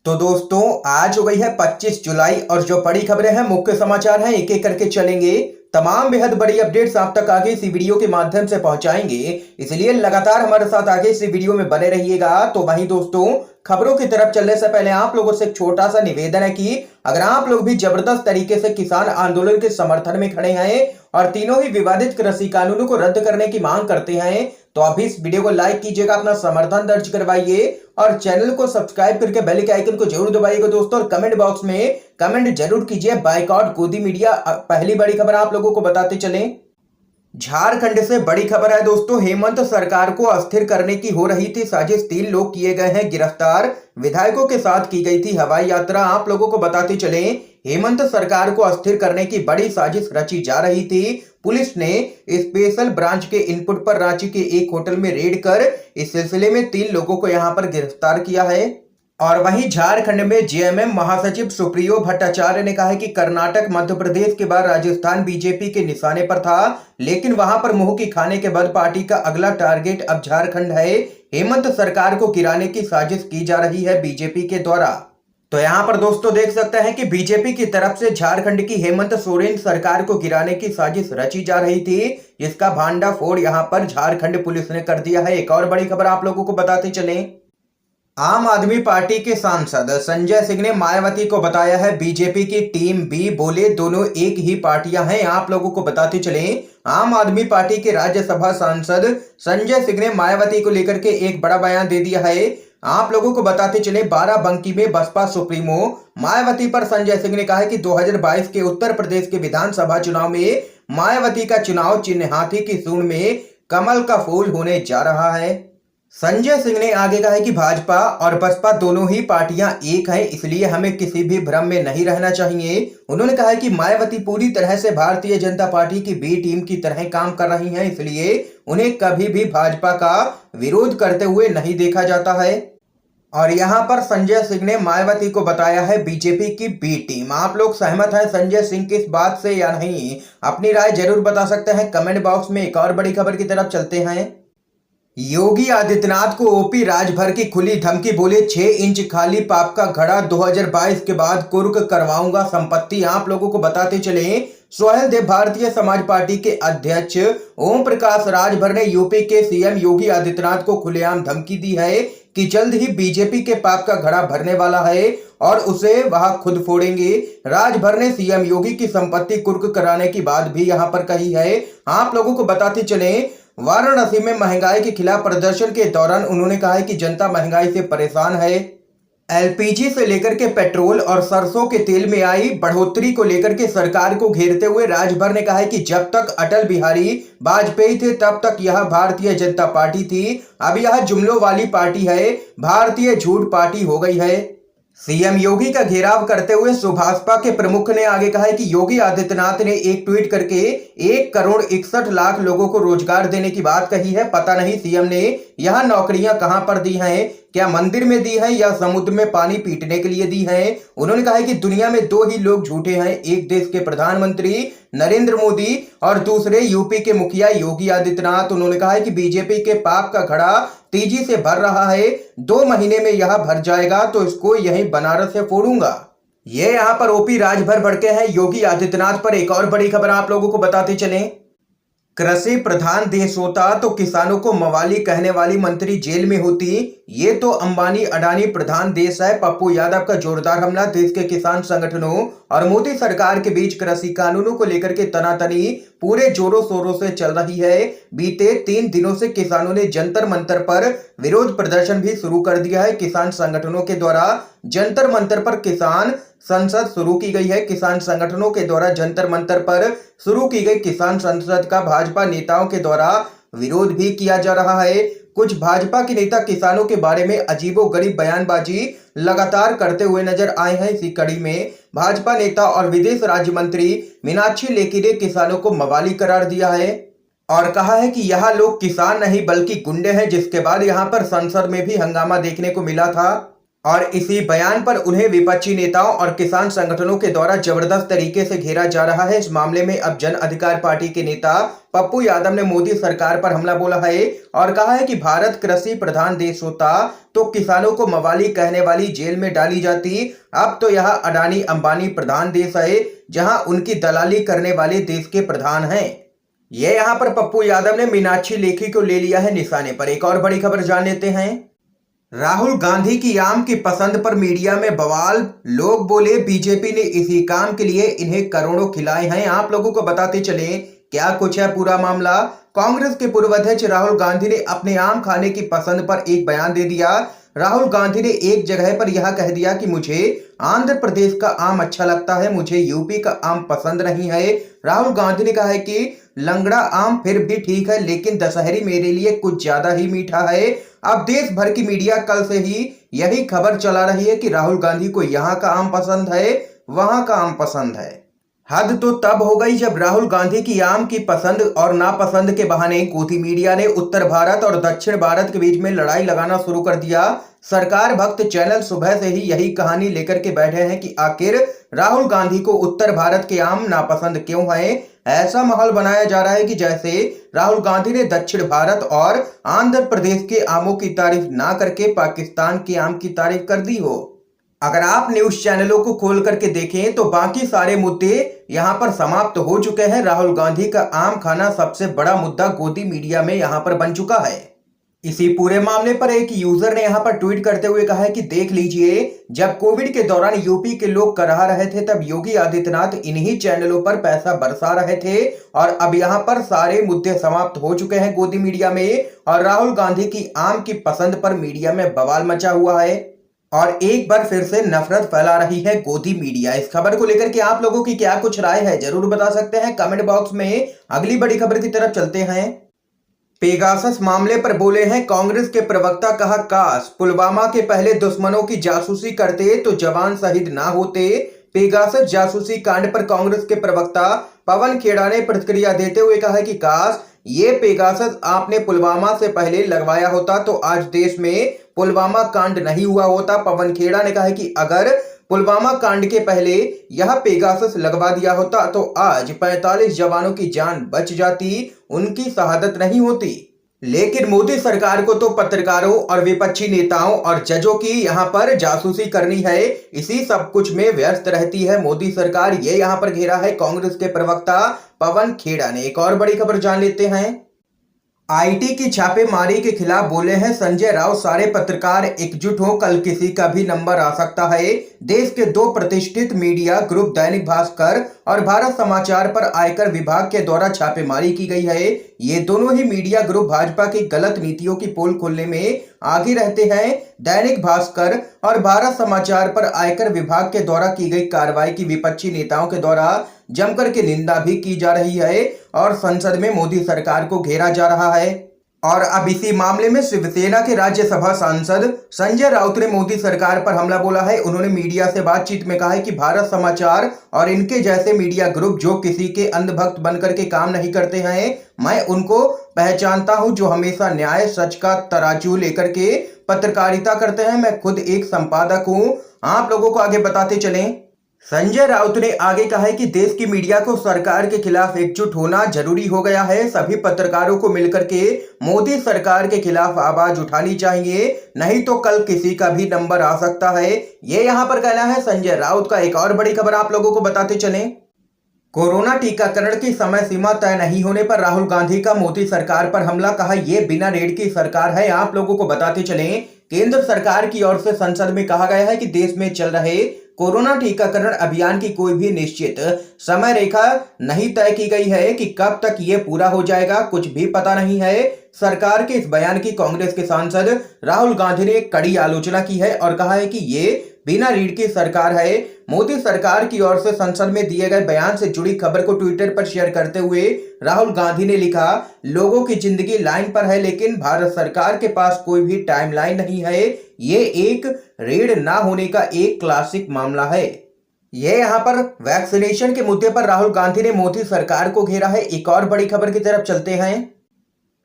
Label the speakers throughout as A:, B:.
A: तो दोस्तों आज हो गई है 25 जुलाई और जो बड़ी खबरें हैं मुख्य समाचार हैं एक एक करके चलेंगे। तमाम बेहद बड़ी अपडेट्स आप तक आगे इसी वीडियो के माध्यम से पहुंचाएंगे, इसलिए लगातार हमारे साथ आगे इसी वीडियो में बने रहिएगा। तो वहीं दोस्तों खबरों की तरफ चलने से पहले आप लोगों से एक छोटा सा निवेदन है कि अगर आप लोग भी जबरदस्त तरीके से किसान आंदोलन के समर्थन में खड़े हैं और तीनों ही विवादित कृषि कानूनों को रद्द करने की मांग करते हैं तो अभी इस वीडियो को लाइक कीजिएगा, अपना समर्थन दर्ज करवाइए और चैनल को सब्सक्राइब करके बेल के आइकन को जरूर दबाइएगा दोस्तों। और कमेंट बॉक्स में कमेंट जरूर कीजिए बायकॉट गोदी मीडिया। पहली बड़ी खबर आप लोगों को बताते चलें, झारखंड से बड़ी खबर है दोस्तों। हेमंत सरकार को अस्थिर करने की हो रही थी साजिश, 3 लोग किए गए हैं गिरफ्तार। विधायकों के साथ की गई थी हवाई यात्रा। आप लोगों को बताते चले हेमंत सरकार को अस्थिर करने की बड़ी साजिश रची जा रही थी। पुलिस ने स्पेशल ब्रांच के इनपुट पर रांची के एक होटल में रेड कर इस सिलसिले में 3 लोगों को यहां पर गिरफ्तार किया है। और वहीं झारखंड में जेएमएम महासचिव सुप्रियो भट्टाचार्य ने कहा है कि कर्नाटक मध्य प्रदेश के बाद राजस्थान बीजेपी के निशाने पर था, लेकिन वहां पर मुंह की खाने के बाद पार्टी का अगला टारगेट अब झारखंड है। हेमंत सरकार को गिराने की साजिश की जा रही है बीजेपी के द्वारा। तो यहां पर दोस्तों देख सकते हैं कि बीजेपी की तरफ से झारखंड की हेमंत सोरेन सरकार को गिराने की साजिश रची जा रही थी, जिसका भांडाफोड़ यहां पर झारखंड पुलिस ने कर दिया है। एक और बड़ी खबर आप लोगों को बताते चलें, आम आदमी पार्टी के सांसद संजय सिंह ने मायावती को बताया है बीजेपी की टीम बी, बोले दोनों एक ही पार्टियां हैं। आप लोगों को बताते चलें, आम आदमी पार्टी के राज्यसभा सांसद संजय सिंह ने मायावती को लेकर के एक बड़ा बयान दे दिया है। आप लोगों को बताते चले बाराबंकी में बसपा सुप्रीमो मायावती पर संजय सिंह ने कहा है कि 2022 के उत्तर प्रदेश के विधानसभा चुनाव में मायावती का चुनाव चिन्ह हाथी की सूंड में कमल का फूल होने जा रहा है। संजय सिंह ने आगे कहा है कि भाजपा और बसपा दोनों ही पार्टियां एक हैं, इसलिए हमें किसी भी भ्रम में नहीं रहना चाहिए। उन्होंने कहा है कि मायावती पूरी तरह से भारतीय जनता पार्टी की बी टीम की तरह काम कर रही हैं, इसलिए उन्हें कभी भी भाजपा का विरोध करते हुए नहीं देखा जाता है। और यहां पर संजय सिंह ने मायावती को बताया है बीजेपी की बी टीम। आप लोग सहमत हैं संजय सिंह की इस बात से या नहीं? अपनी राय जरूर बता सकते हैं कमेंट बॉक्स में। एक और बड़ी खबर की तरफ चलते हैं, योगी आदित्यनाथ को ओपी राजभर की खुली धमकी, बोले 6 इंच खाली पाप का घड़ा 2022 के बाद कुर्क करवाऊंगा संपत्ति। आप लोगों को बताते चले सोहेल देव भारतीय समाज पार्टी के अध्यक्ष ओम प्रकाश राजभर ने यूपी के सीएम योगी आदित्यनाथ को खुलेआम धमकी दी है कि जल्द ही बीजेपी के पाप का घड़ा भरने वाला है और उसे वह खुद फोड़ेंगे। राजभर ने सीएम योगी की संपत्ति कुर्क कराने की बात भी यहां पर कही है। आप लोगों को बताते चले वाराणसी में महंगाई के खिलाफ प्रदर्शन के दौरान उन्होंने कहा है कि जनता महंगाई से परेशान है। एलपीजी से लेकर के पेट्रोल और सरसों के तेल में आई बढ़ोतरी को लेकर के सरकार को घेरते हुए राजभर ने कहा है कि जब तक अटल बिहारी वाजपेयी थे तब तक यह भारतीय जनता पार्टी थी, अब यह जुमलों वाली पार्टी है, भारतीय झूठ पार्टी हो गई है। सीएम योगी का घेराव करते हुए सुभाषपा के प्रमुख ने आगे कहा है कि योगी आदित्यनाथ ने एक ट्वीट करके 1 करोड़ 61 लाख लोगों को रोजगार देने की बात कही है। पता नहीं सीएम ने यह नौकरियां कहां पर दी हैं, क्या मंदिर में दी है या समुद्र में पानी पीटने के लिए दी है। उन्होंने कहा है कि दुनिया में 2 ही लोग झूठे हैं, एक देश के प्रधानमंत्री नरेंद्र मोदी और दूसरे यूपी के मुखिया योगी आदित्यनाथ। उन्होंने कहा है कि बीजेपी के पाप का घड़ा तेजी से भर रहा है, 2 महीने में यह भर जाएगा तो इसको यहीं बनारस से फोड़ूंगा। ये यहाँ पर ओपी राजभर भड़के हैं योगी आदित्यनाथ पर। एक और बड़ी खबर आप लोगों को बताते चलें, कृषि प्रधान देश होता तो किसानों को मवाली कहने वाली मंत्री जेल में होती, ये तो अंबानी अडानी प्रधान देश है। पप्पू यादव का जोरदार हमला, देश के किसान संगठनों और मोदी सरकार के बीच कृषि कानूनों को लेकर के तनातनी पूरे जोरों शोरों से चल रही है। बीते 3 दिनों से किसानों ने जंतर मंतर पर विरोध प्रदर्शन भी शुरू कर दिया है। किसान संगठनों के द्वारा जंतर मंतर पर किसान संसद शुरू की गई है। किसान संगठनों के द्वारा जंतर मंतर पर शुरू की गई किसान संसद का भाजपा नेताओं के द्वारा विरोध भी किया जा रहा है। कुछ भाजपा के नेता किसानों के बारे में अजीबोगरीब बयानबाजी लगातार करते हुए नजर आए हैं। इसी कड़ी में भाजपा नेता और विदेश राज्य मंत्री मीनाक्षी लेखी ने किसानों को मवाली करार दिया है और कहा है कि यह लोग किसान नहीं बल्कि गुंडे हैं, जिसके बाद यहां पर संसद में भी हंगामा देखने को मिला था। और इसी बयान पर उन्हें विपक्षी नेताओं और किसान संगठनों के द्वारा जबरदस्त तरीके से घेरा जा रहा है। इस मामले में अब जन अधिकार पार्टी के नेता पप्पू यादव ने मोदी सरकार पर हमला बोला है और कहा है कि भारत कृषि प्रधान देश होता तो किसानों को मवाली कहने वाली जेल में डाली जाती। अब तो यह अडानी अंबानी प्रधान देश है जहां उनकी दलाली करने वाले देश के प्रधान हैं। ये यहाँ पर पप्पू यादव ने मीनाक्षी लेखी को ले लिया है निशाने पर। एक और बड़ी खबर जान लेते हैं। राहुल गांधी की आम की पसंद पर मीडिया में बवाल। लोग बोले बीजेपी ने इसी काम के लिए इन्हें करोड़ों खिलाए हैं। आप लोगों को बताते चले क्या कुछ है पूरा मामला। कांग्रेस के पूर्व अध्यक्ष राहुल गांधी ने अपने आम खाने की पसंद पर एक बयान दे दिया। राहुल गांधी ने एक जगह पर यह कह दिया कि मुझे आंध्र प्रदेश का आम अच्छा लगता है, मुझे यूपी का आम पसंद नहीं है। राहुल गांधी ने कहा है कि लंगड़ा आम फिर भी ठीक है, लेकिन दशहरी मेरे लिए कुछ ज्यादा ही मीठा है। अब देश भर की मीडिया कल से ही यही खबर चला रही है कि राहुल गांधी को यहाँ का आम पसंद है, वहां का आम पसंद है। हद तो तब हो गई जब राहुल गांधी की आम की पसंद और नापसंद के बहाने गोदी मीडिया ने उत्तर भारत और दक्षिण भारत के बीच में लड़ाई लगाना शुरू कर दिया। सरकार भक्त चैनल सुबह से ही यही कहानी लेकर के बैठे हैं कि आखिर राहुल गांधी को उत्तर भारत के आम नापसंद क्यों है। ऐसा माहौल बनाया जा रहा है कि जैसे राहुल गांधी ने दक्षिण भारत और आंध्र प्रदेश के आमों की तारीफ ना करके पाकिस्तान के आम की तारीफ कर दी हो। अगर आप न्यूज चैनलों को खोल करके देखें तो बाकी सारे मुद्दे यहां पर समाप्त हो चुके हैं। राहुल गांधी का आम खाना सबसे बड़ा मुद्दा गोदी मीडिया में यहां पर बन चुका है। इसी पूरे मामले पर एक यूजर ने यहां पर ट्वीट करते हुए कहा है कि देख लीजिए, जब कोविड के दौरान यूपी के लोग कराह रहे थे तब योगी आदित्यनाथ इन्हीं चैनलों पर पैसा बरसा रहे थे और अब यहां पर सारे मुद्दे समाप्त हो चुके हैं गोदी मीडिया में और राहुल गांधी की आम की पसंद पर मीडिया में बवाल मचा हुआ है और एक बार फिर से नफरत फैला रही है गोदी मीडिया। इस खबर को लेकर के आप लोगों की क्या कुछ राय है जरूर बता सकते हैं कमेंट बॉक्स में। अगली बड़ी खबर की तरफ चलते हैं। पेगासस मामले पर बोले हैं कांग्रेस के प्रवक्ता, कहा काश पुलवामा के पहले दुश्मनों की जासूसी करते तो जवान शहीद ना होते। पेगासस जासूसी कांड पर कांग्रेस के प्रवक्ता पवन खेड़ा ने प्रतिक्रिया देते हुए कहा कि काश ये पेगासस आपने पुलवामा से पहले लगवाया होता तो आज देश में पुलवामा कांड नहीं हुआ होता। पवन खेड़ा ने कहा कि अगर पुलवामा कांड के पहले यह पेगासस लगवा दिया होता तो आज 45 जवानों की जान बच जाती, उनकी शहादत नहीं होती। लेकिन मोदी सरकार को तो पत्रकारों और विपक्षी नेताओं और जजों की यहां पर जासूसी करनी है, इसी सब कुछ में व्यस्त रहती है मोदी सरकार। ये यहां पर घेरा है कांग्रेस के प्रवक्ता पवन खेड़ा ने। एक और बड़ी खबर जान लेते हैं। आईटी की छापेमारी के खिलाफ बोले हैं संजय राउत, सारे पत्रकार एकजुट हो, कल किसी का भी नंबर आ सकता है। देश के दो प्रतिष्ठित मीडिया ग्रुप दैनिक भास्कर और भारत समाचार पर आयकर विभाग के द्वारा छापेमारी की गई है। ये दोनों ही मीडिया ग्रुप भाजपा की गलत नीतियों की पोल खोलने में आगे रहते हैं। दैनिक भास्कर और भारत समाचार पर आयकर विभाग के द्वारा की गई कार्रवाई की विपक्षी नेताओं के द्वारा जमकर के निंदा भी की जा रही है और संसद में मोदी सरकार को घेरा जा रहा है। और अब इसी मामले में शिवसेना के राज्यसभा सांसद संजय राउत ने मोदी सरकार पर हमला बोला है। उन्होंने मीडिया से बातचीत में कहा है कि भारत समाचार और इनके जैसे मीडिया ग्रुप जो किसी के अंधभक्त बनकर के काम नहीं करते हैं, मैं उनको पहचानता हूं, जो हमेशा न्याय सच का तराजू लेकर के पत्रकारिता करते हैं। मैं खुद एक संपादक हूं। आप लोगों को आगे बताते चलें। संजय राउत ने आगे कहा है कि देश की मीडिया को सरकार के खिलाफ एकजुट होना जरूरी हो गया है। सभी पत्रकारों को मिलकर के मोदी सरकार के खिलाफ आवाज उठानी चाहिए, नहीं तो कल किसी का भी नंबर आ सकता है। ये यहां पर कहना है संजय राउत का। एक और बड़ी खबर आप लोगों को बताते चलें। कोरोना टीकाकरण की समय सीमा तय नहीं होने पर राहुल गांधी का मोदी सरकार पर हमला, कहा यह बिना रेड की सरकार है। आप लोगों को बताते चलें, केंद्र सरकार की ओर से संसद में कहा गया है कि देश में चल रहे कोरोना टीकाकरण अभियान की कोई भी निश्चित समय रेखा नहीं तय की गई है कि कब तक ये पूरा हो जाएगा, कुछ भी पता नहीं है। सरकार के इस बयान की कांग्रेस के सांसद राहुल गांधी ने कड़ी आलोचना की है और कहा है कि ये बिना रीढ़ की सरकार है। मोदी सरकार की ओर से संसद में दिए गए बयान से जुड़ी खबर को ट्विटर पर शेयर करते हुए राहुल गांधी ने लिखा, लोगों की जिंदगी लाइन पर है लेकिन भारत सरकार के पास कोई भी टाइमलाइन नहीं है। ये एक रीढ़ ना होने का एक क्लासिक मामला है। ये यहाँ पर वैक्सीनेशन के मुद्दे पर राहुल गांधी ने मोदी सरकार को घेरा है। एक और बड़ी खबर की तरफ चलते हैं।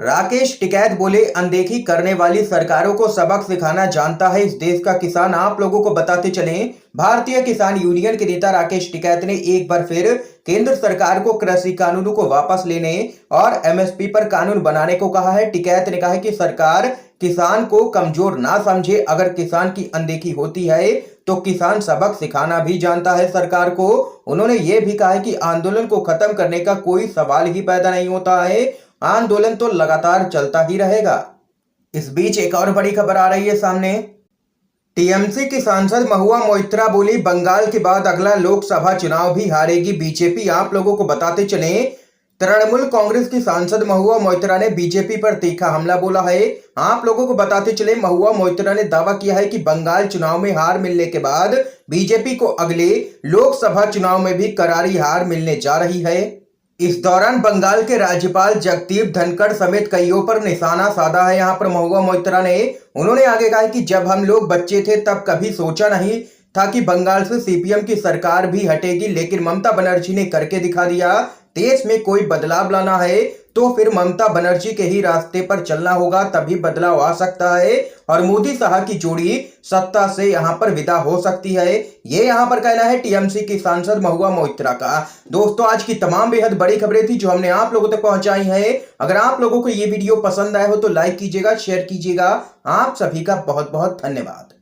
A: राकेश टिकैत बोले, अनदेखी करने वाली सरकारों को सबक सिखाना जानता है इस देश का किसान। आप लोगों को बताते चलें, भारतीय किसान यूनियन के नेता राकेश टिकैत ने एक बार फिर केंद्र सरकार को कृषि कानूनों को वापस लेने और एमएसपी पर कानून बनाने को कहा है। टिकैत ने कहा है कि सरकार किसान को कमजोर ना समझे। अगर किसान की अनदेखी होती है तो किसान सबक सिखाना भी जानता है सरकार को। उन्होंने ये भी कहा है कि आंदोलन को खत्म करने का कोई सवाल ही पैदा नहीं होता है, आंदोलन तो लगातार चलता ही रहेगा। इस बीच एक और बड़ी खबर आ रही है सामने। टीएमसी की सांसद महुआ मोइत्रा बोली, बंगाल के बाद अगला लोकसभा चुनाव भी हारेगी बीजेपी। आप लोगों को बताते चलें, तृणमूल कांग्रेस की सांसद महुआ मोइत्रा ने बीजेपी पर तीखा हमला बोला है। आप लोगों को बताते चले, महुआ मोइत्रा ने दावा किया है कि बंगाल चुनाव में हार मिलने के बाद बीजेपी को अगले लोकसभा चुनाव में भी करारी हार मिलने जा रही है। इस दौरान बंगाल के राज्यपाल जगदीप धनखड़ समेत कईयों पर निशाना साधा है। यहाँ पर महुआ मोइत्रा ने उन्होंने आगे कहा कि जब हम लोग बच्चे थे तब कभी सोचा नहीं था कि बंगाल से सीपीएम की सरकार भी हटेगी, लेकिन ममता बनर्जी ने करके दिखा दिया। देश में कोई बदलाव लाना है तो फिर ममता बनर्जी के ही रास्ते पर चलना होगा, तभी बदलाव आ सकता है और मोदी साहब की जोड़ी सत्ता से यहां पर विदा हो सकती है। ये यहां पर कहना है टीएमसी की सांसद महुआ मोइत्रा का। दोस्तों, आज की तमाम बेहद बड़ी खबरें थी जो हमने आप लोगों तक पहुंचाई है। अगर आप लोगों को ये वीडियो पसंद आया हो तो लाइक कीजिएगा, शेयर कीजिएगा। आप सभी का बहुत बहुत धन्यवाद।